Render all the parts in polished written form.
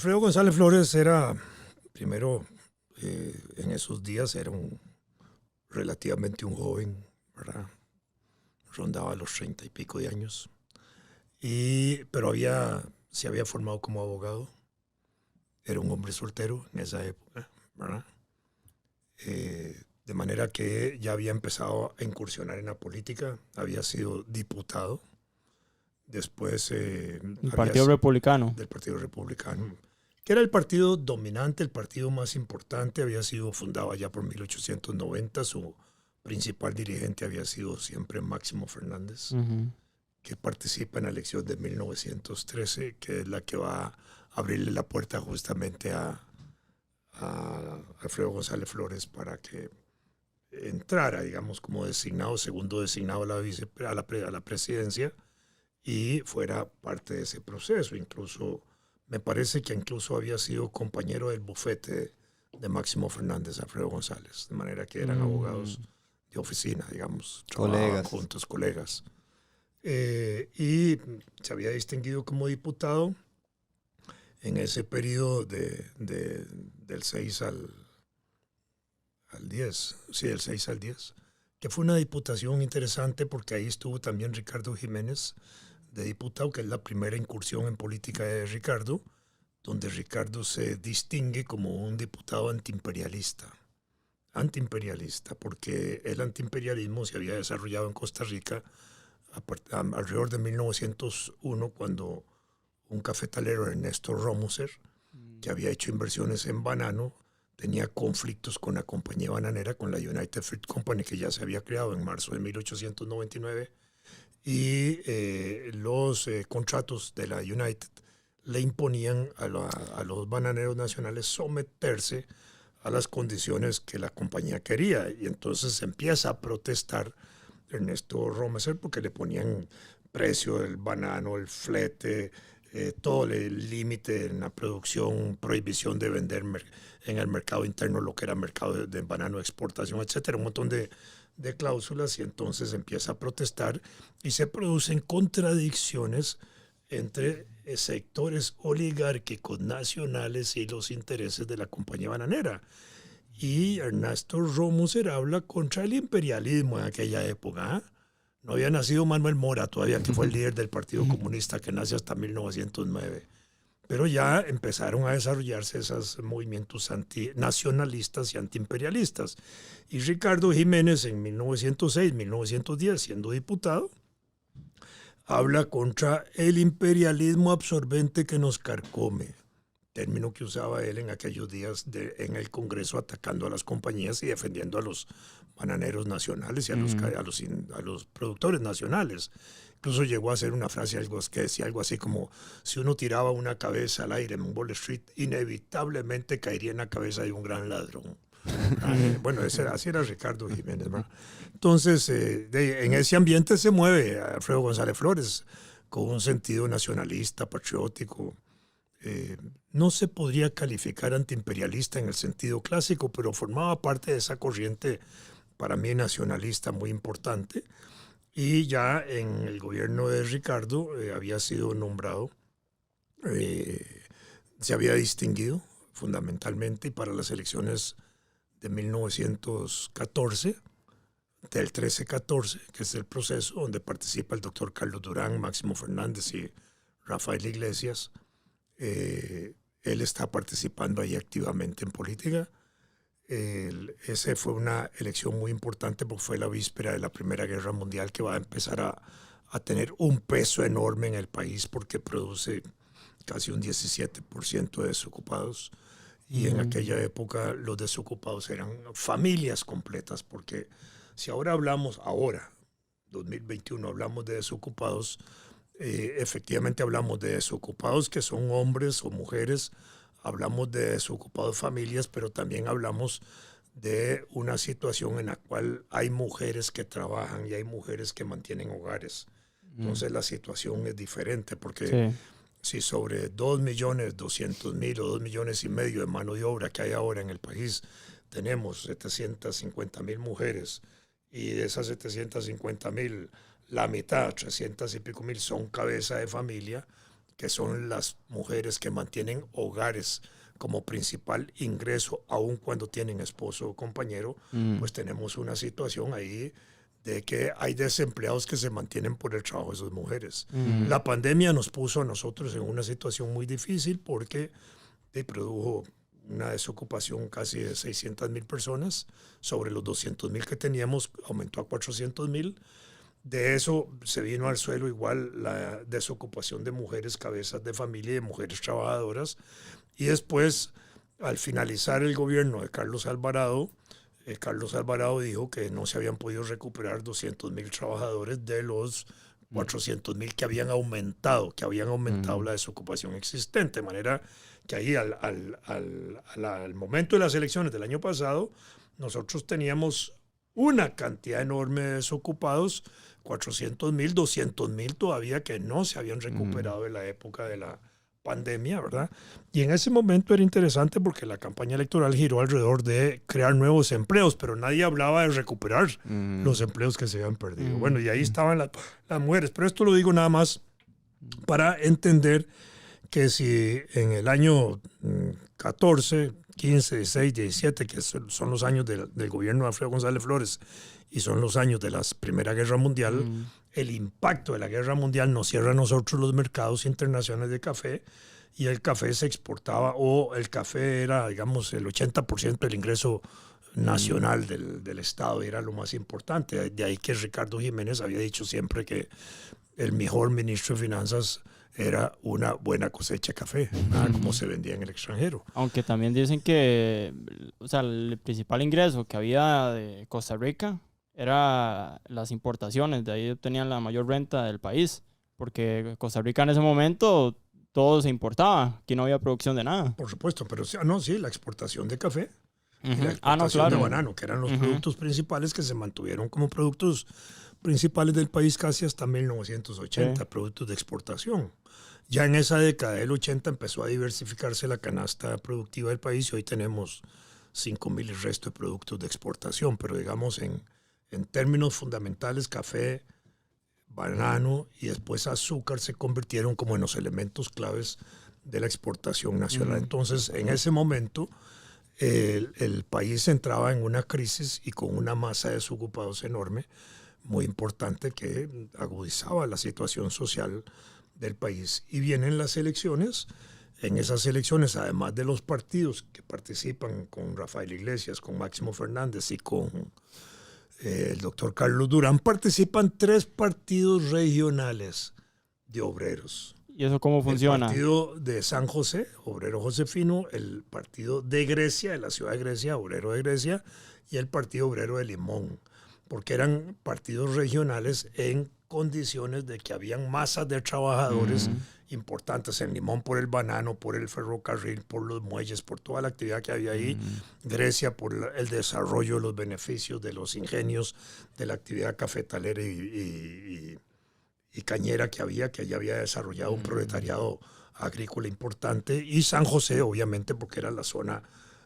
Alfredo González Flores era, primero, en esos días era relativamente un joven, ¿verdad? Rondaba los 30 y pico de años, pero se había formado como abogado, era un hombre soltero en esa época, ¿verdad? De manera que ya había empezado a incursionar en la política, había sido diputado, después El Partido Republicano. del Partido Republicano, que era el partido dominante, el partido más importante, había sido fundado allá por 1890, su principal dirigente había sido siempre Máximo Fernández, que participa en la elección de 1913, que es la que va a abrirle la puerta justamente a Alfredo González Flores para que entrara, digamos, como designado, segundo designado a la presidencia, y fuera parte de ese proceso. Incluso, me parece que incluso había sido compañero del bufete de Máximo Fernández, Alfredo González, de manera que eran abogados de oficina, digamos, trabajaban juntos, colegas. Y se había distinguido como diputado en ese periodo del 6 al 10, sí, del 6 al 10, que fue una diputación interesante porque ahí estuvo también Ricardo Jiménez de diputado, que es la primera incursión en política de Ricardo, donde Ricardo se distingue como un diputado antiimperialista, porque el antiimperialismo se había desarrollado en Costa Rica alrededor de 1901, cuando un cafetalero, Ernesto Romuser, que había hecho inversiones en banano, tenía conflictos con la compañía bananera, con la United Fruit Company, que ya se había creado en marzo de 1899, y los contratos de la United le imponían a los bananeros nacionales someterse a las condiciones que la compañía quería, y entonces empieza a protestar Ernesto Romeser porque le ponían precio del banano, el flete, todo el límite en la producción, prohibición de vender en el mercado interno lo que era mercado de banano de exportación, etcétera, un montón de cláusulas, y entonces empieza a protestar y se producen contradicciones entre sectores oligárquicos nacionales y los intereses de la compañía bananera. Y Ernesto Romuser habla contra el imperialismo en aquella época. No había nacido Manuel Mora todavía, que fue el líder del Partido Comunista, que nace hasta 1909. Pero ya empezaron a desarrollarse esos movimientos nacionalistas y antiimperialistas. Y Ricardo Jiménez en 1906, 1910, siendo diputado, habla contra el imperialismo absorbente que nos carcome, término que usaba él en aquellos días en el Congreso, atacando a las compañías y defendiendo a los bananeros nacionales y a los productores nacionales. Incluso llegó a hacer una frase que decía algo así como: si uno tiraba una cabeza al aire en Wall Street, inevitablemente caería en la cabeza de un gran ladrón. Bueno, así era Ricardo Jiménez, ¿verdad? Entonces, en ese ambiente se mueve Alfredo González Flores, con un sentido nacionalista, patriótico. No se podría calificar antiimperialista en el sentido clásico, pero formaba parte de esa corriente, para mí, nacionalista muy importante. Y ya en el gobierno de Ricardo había sido nombrado, se había distinguido fundamentalmente, y para las elecciones de 1914, del 13-14, que es el proceso donde participa el doctor Carlos Durán, Máximo Fernández y Rafael Iglesias, él está participando ahí activamente en política. Esa fue una elección muy importante porque fue la víspera de la Primera Guerra Mundial, que va a empezar a tener un peso enorme en el país porque produce casi un 17% de desocupados. Y en aquella época los desocupados eran familias completas, porque si ahora 2021, hablamos de desocupados, efectivamente hablamos de desocupados que son hombres o mujeres, hablamos de desocupados familias, pero también hablamos de una situación en la cual hay mujeres que trabajan y hay mujeres que mantienen hogares. Entonces la situación es diferente, porque si sobre 2.200.000 o 2,5 millones de mano de obra que hay ahora en el país, tenemos 750.000 mujeres, y de esas 750.000, la mitad, 300 y pico mil, son cabeza de familia, que son las mujeres que mantienen hogares como principal ingreso, aun cuando tienen esposo o compañero, pues tenemos una situación ahí de que hay desempleados que se mantienen por el trabajo de sus mujeres. La pandemia nos puso a nosotros en una situación muy difícil porque produjo una desocupación casi de 600,000 personas. Sobre los 200,000 que teníamos, aumentó a 400,000. De eso se vino al suelo igual la desocupación de mujeres cabezas de familia y de mujeres trabajadoras. Y después, al finalizar el gobierno de Carlos Alvarado dijo que no se habían podido recuperar 200,000 trabajadores de los 400,000 que habían aumentado la desocupación existente. De manera que ahí al momento de las elecciones del año pasado, nosotros teníamos una cantidad enorme de desocupados, 400,000, 200,000 todavía que no se habían recuperado de la época de la pandemia, ¿verdad? Y en ese momento era interesante porque la campaña electoral giró alrededor de crear nuevos empleos, pero nadie hablaba de recuperar los empleos que se habían perdido. Bueno, y ahí estaban las mujeres, pero esto lo digo nada más para entender que si en el año 14, 15, 16, 17, que son los años del gobierno de Alfredo González Flores y son los años de la Primera Guerra Mundial, el impacto de la Guerra Mundial nos cierra a nosotros los mercados internacionales de café y el café se exportaba, o el café era, digamos, el 80% del ingreso nacional del Estado, era lo más importante. De ahí que Ricardo Jiménez había dicho siempre que el mejor ministro de Finanzas era una buena cosecha de café, como se vendía en el extranjero. Aunque también dicen que, o sea, el principal ingreso que había de Costa Rica era las importaciones, de ahí obtenían la mayor renta del país, porque Costa Rica en ese momento todo se importaba, aquí no había producción de nada. Por supuesto, pero sí, la exportación de café y la exportación de banano, que eran los productos principales que se mantuvieron como productos principales del país casi hasta 1980, productos de exportación. Ya en esa década del 80 empezó a diversificarse la canasta productiva del país y hoy tenemos 5,000 el resto de productos de exportación, pero digamos en términos fundamentales, café, banano y después azúcar se convirtieron como en los elementos claves de la exportación nacional. Entonces, en ese momento, el país entraba en una crisis y con una masa de desocupados enorme, muy importante, que agudizaba la situación social del país. Y vienen las elecciones. En esas elecciones, además de los partidos que participan con Rafael Iglesias, con Máximo Fernández y con el doctor Carlos Durán, participan 3 partidos regionales de obreros. ¿Y eso cómo funciona? El partido de San José, Obrero Josefino, el partido de Grecia, de la ciudad de Grecia, Obrero de Grecia, y el partido Obrero de Limón, porque eran partidos regionales en condiciones de que habían masas de trabajadores importantes en Limón por el banano, por el ferrocarril, por los muelles, por toda la actividad que había ahí. Grecia por el desarrollo de los beneficios de los ingenios, de la actividad cafetalera y cañera que allá había desarrollado un proletariado agrícola importante. Y San José, obviamente, porque era la zona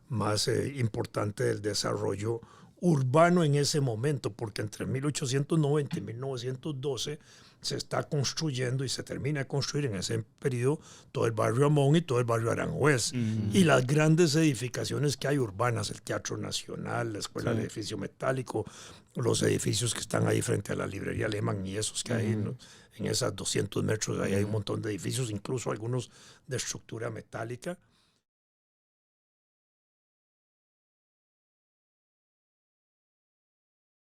más importante del desarrollo urbano en ese momento, porque entre 1890 y 1912 se está construyendo y se termina de construir en ese periodo todo el barrio Amón y todo el barrio Aranjuez. Y las grandes edificaciones que hay urbanas, el Teatro Nacional, la Escuela de Edificio Metálico, los edificios que están ahí frente a la librería Lehmann y esos que hay en esas 200 metros, ahí hay un montón de edificios, incluso algunos de estructura metálica.